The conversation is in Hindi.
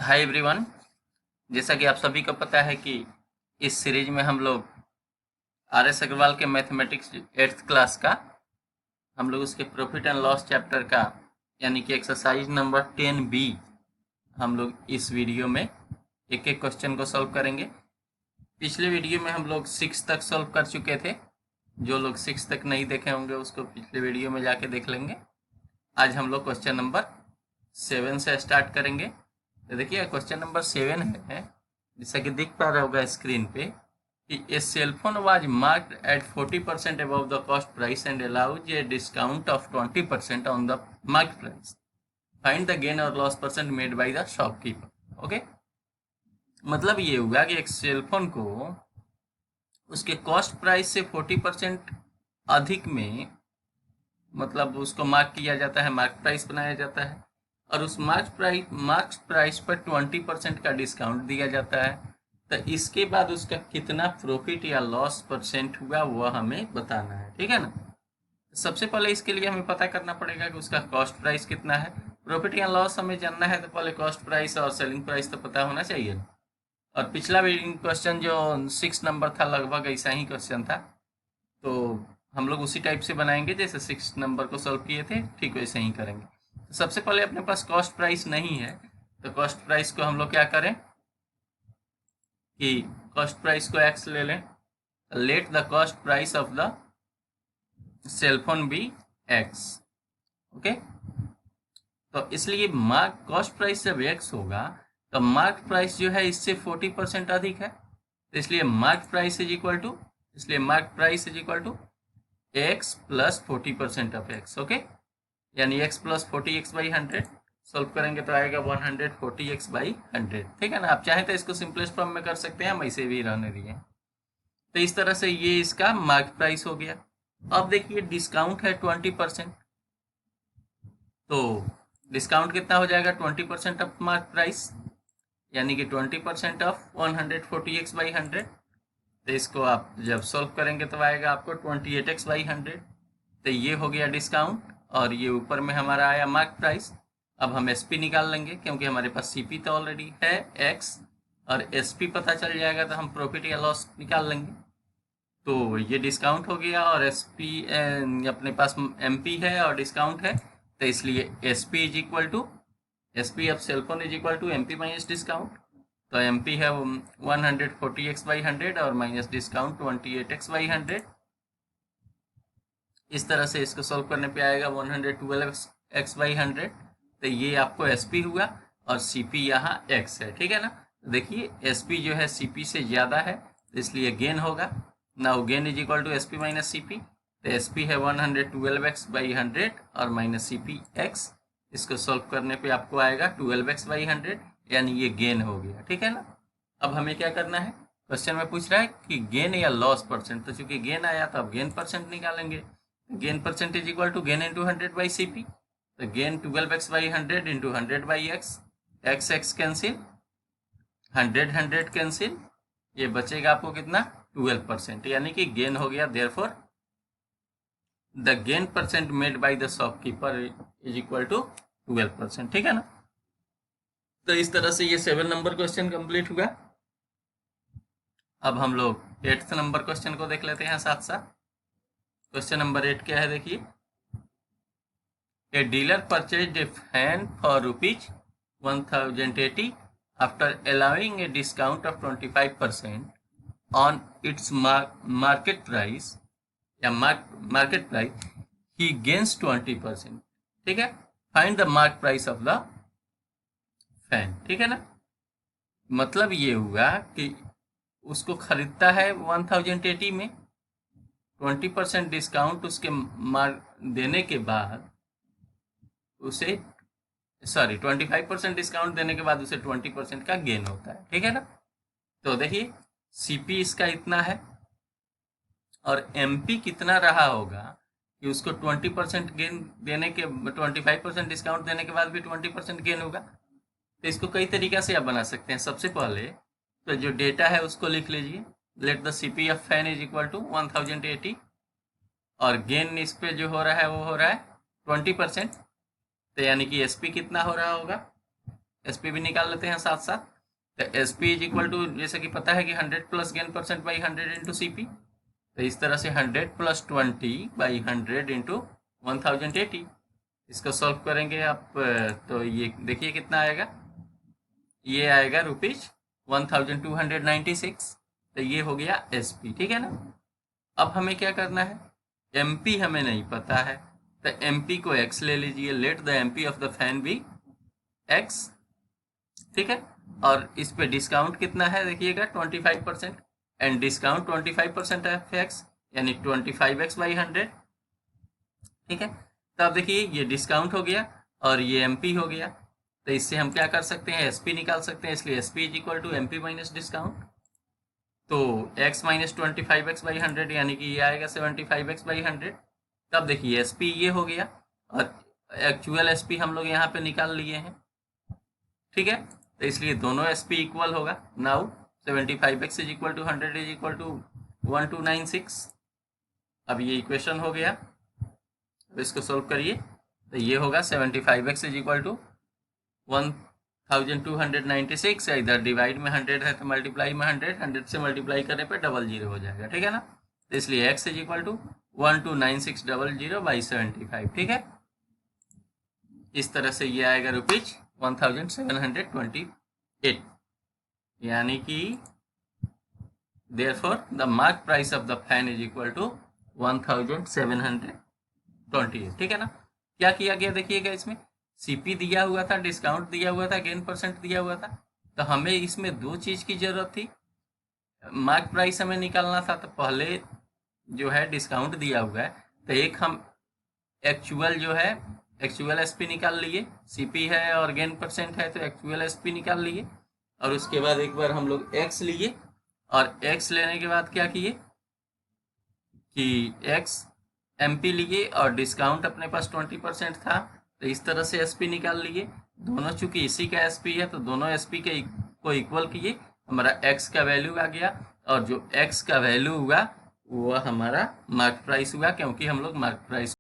Hi everyone. जैसा कि आप सभी को पता है कि इस सीरीज में हम लोग आर एस अग्रवाल के मैथमेटिक्स 8th क्लास का हम लोग उसके प्रॉफिट एंड लॉस चैप्टर का यानी कि एक्सरसाइज नंबर 10B हम लोग इस वीडियो में एक एक क्वेश्चन को सॉल्व करेंगे। पिछले वीडियो में हम लोग 6 तक सॉल्व कर चुके थे। जो लोग 6 तक नहीं देखे होंगे उसको पिछले वीडियो में जाके देख लेंगे। आज हम लोग क्वेश्चन नंबर 7 से स्टार्ट करेंगे। तो देखिए क्वेश्चन नंबर 7 है, जैसा कि दिख पा रहा होगा स्क्रीन पे कि a cell phone was marked at 40% above the cost price and allows a discount of 20% on the market price. Find the gain और loss percent made by the shopkeeper. Okay, मतलब ये हुआ कि एक सेल फोन को उसके कॉस्ट प्राइस से 40% अधिक में मतलब उसको मार्क किया जाता है, मार्क प्राइस बनाया जाता है और उस मार्क प्राइस पर 20% का डिस्काउंट दिया जाता है। तो इसके बाद उसका कितना प्रॉफिट या लॉस परसेंट हुआ वह हमें बताना है, ठीक है ना। सबसे पहले इसके लिए हमें पता करना पड़ेगा कि उसका कॉस्ट प्राइस कितना है। प्रॉफिट या लॉस हमें जानना है तो पहले कॉस्ट प्राइस और सेलिंग प्राइस तो पता होना चाहिए। और पिछला भी क्वेश्चन जो 6 नंबर था लगभग ऐसा ही क्वेश्चन था, तो हम लोग उसी टाइप से बनाएंगे जैसे 6 नंबर को सॉल्व किए थे, ठीक वैसे ही करेंगे। तो सबसे पहले अपने पास कॉस्ट प्राइस नहीं है तो कॉस्ट प्राइस को हम लोग क्या करें कि कॉस्ट प्राइस को एक्स ले लें। Let the cost price of the cellphone be x. Okay, तो इसलिए मार्क कॉस्ट प्राइस जब एक्स होगा तो मार्क प्राइस जो है इससे 40% अधिक है, तो इसलिए mark price is equal to x plus 40% of x. Okay, यानी एक्स प्लस 40x/100 सॉल्व करेंगे तो आएगा 140x/100। ठीक है ना। आप चाहें तो इसको सिंपलेस्ट फॉर्म में कर सकते हैं, हम ऐसे भी रहने दिए। तो इस तरह से ये इसका मार्क प्राइस हो गया। अब देखिए डिस्काउंट है 20%, तो डिस्काउंट कितना हो जाएगा 20% ऑफ मार्क प्राइस, यानी कि 20% ऑफ 140x/100। तो इसको आप जब सॉल्व करेंगे तो आएगा आपको 28x/100। तो ये हो गया डिस्काउंट और ये ऊपर में हमारा आया मार्क प्राइस। अब हम एसपी निकाल लेंगे क्योंकि हमारे पास सीपी तो ऑलरेडी है एक्स और एसपी पता चल जाएगा तो हम प्रॉफिट या लॉस निकाल लेंगे। तो ये डिस्काउंट हो गया और एसपी अपने पास एमपी है और डिस्काउंट है, तो इसलिए SP is equal to SP of cellphone is equal to MP minus discount. तो एमपी है 140x/100 और माइनस डिस्काउंट 28x/100। इस तरह से इसको सॉल्व करने पे आएगा 112x/100। तो ये आपको एसपी हुआ और सीपी यहाँ एक्स है, ठीक है ना। देखिए एसपी जो है सीपी से ज़्यादा है तो इसलिए गेन होगा। Now gain is equal to SP minus CP. तो एसपी है 112x/100 और माइनस सीपी एक्स। इसको सॉल्व करने पे आपको आएगा 12x/100, यानी ये गेन हो गया, ठीक है ना। अब हमें क्या करना है, क्वेश्चन में पूछ रहा है कि गेन या लॉस परसेंट, तो चूंकि गेन आया तो अब गेन परसेंट निकालेंगे। Gain percentage equal to gain into 100/CP। तो gain 12x/100 into 100/x। X cancel, 100 cancel, ये बचेगा आपको कितना 12%, यानी कि गेन हो गया। Therefore the gain percent made by the shopkeeper is equal to 12%, ठीक है ना। तो इस तरह से ये 7 नंबर क्वेश्चन कंप्लीट हुआ। अब हम लोग 8th नंबर क्वेश्चन को देख लेते हैं साथ साथ। क्वेश्चन नंबर 8 क्या है देखिए। A dealer purchased a fan for rupees 1080 after allowing a discount of 25% on its market price या market price, he gains 20%। ठीक है, find the mark price of the fan. ठीक है ना। मतलब ये हुआ कि उसको खरीदता है 1080 में, 20% डिस्काउंट उसके देने के बाद उसे 25% डिस्काउंट देने के बाद उसे 20% का गेन होता है, ठीक है ना। तो देखिए सीपी इसका इतना है और एमपी कितना रहा होगा कि उसको 20% गेन देने के 25% डिस्काउंट देने के बाद भी 20% गेन होगा। तो इसको कई तरीका से आप बना सकते हैं। सबसे पहले तो जो डेटा है उसको लिख लीजिए। Let the CP of fan is equal to 1080 और गेन इस पे जो हो रहा है वो हो रहा है 20%। तो यानी कि एसपी कितना हो रहा होगा एसपी भी निकाल लेते हैं साथ साथ। तो एसपी इज इक्वल टू, जैसे कि पता है कि 100 plus gain percent by 100 into CP, तो इस तरह से 100 प्लस 20 बाई 100 इंटू 1080। इसको सॉल्व करेंगे आप तो ये देखिए कितना आएगा, ये आएगा ₹1296। तो ये हो गया एसपी, ठीक है ना। अब हमें क्या करना है, एमपी हमें नहीं पता है, तो एमपी को एक्स ले लीजिए, let the MP of the fan be x, ठीक है। और इस पे डिस्काउंट कितना है देखिएगा 25%, एंड डिस्काउंट 25% ऑफ एक्स यानी 25x बाई 100, ठीक है। तो अब देखिए ये डिस्काउंट हो गया और ये एमपी हो गया, तो इससे हम क्या कर सकते हैं, एसपी निकाल सकते हैं। इसलिए SP is equal to MP minus discount, तो x माइनस 25x बाई 100 यानी कि ये आएगा 75x बाई 100। तब देखिए एसपी ये हो गया और एक्चुअल एसपी हम लोग यहाँ पे निकाल लिए हैं, ठीक है। तो इसलिए दोनों एसपी इक्वल होगा। Now 75x is equal to 100 is equal to 1296। अब ये इक्वेशन हो गया, अब इसको सोल्व करिए तो ये होगा 75x इज इक्वल टू 1296, इधर डिवाइड में 100 है तो मल्टीप्लाई में 100 से मल्टीप्लाई करने पे 00 हो जाएगा, ठीक है ना। तो इसलिए x is equal to 129600 by 75, ठीक है। इस तरह से ये आएगा ₹1728, यानी कि therefore the mark price of the fan is equal to 1728, ठीक है ना। क्या किया गया देखिएगा, इसमें सीपी दिया हुआ था, डिस्काउंट दिया हुआ था, गेन परसेंट दिया हुआ था, तो हमें इसमें दो चीज की जरूरत थी। मार्क प्राइस हमें निकालना था, तो पहले जो है डिस्काउंट दिया हुआ है, तो एक हम एक्चुअल जो है एक्चुअल एसपी निकाल लिए, सीपी है और गेन परसेंट है तो एक्चुअल एसपी निकाल लिए, और उसके बाद एक बार हम लोग एक्स लिए, और एक्स लेने के बाद क्या किए कि एक्स एमपी लिए और डिस्काउंट अपने पास 20% था, तो इस तरह से एसपी निकाल लिए। दोनों चूंकि इसी का एसपी है तो दोनों एसपी के को इक्वल किए, हमारा एक्स का वैल्यू आ गया, और जो एक्स का वैल्यू हुआ वो हमारा मार्क प्राइस हुआ, क्योंकि हम लोग मार्क प्राइस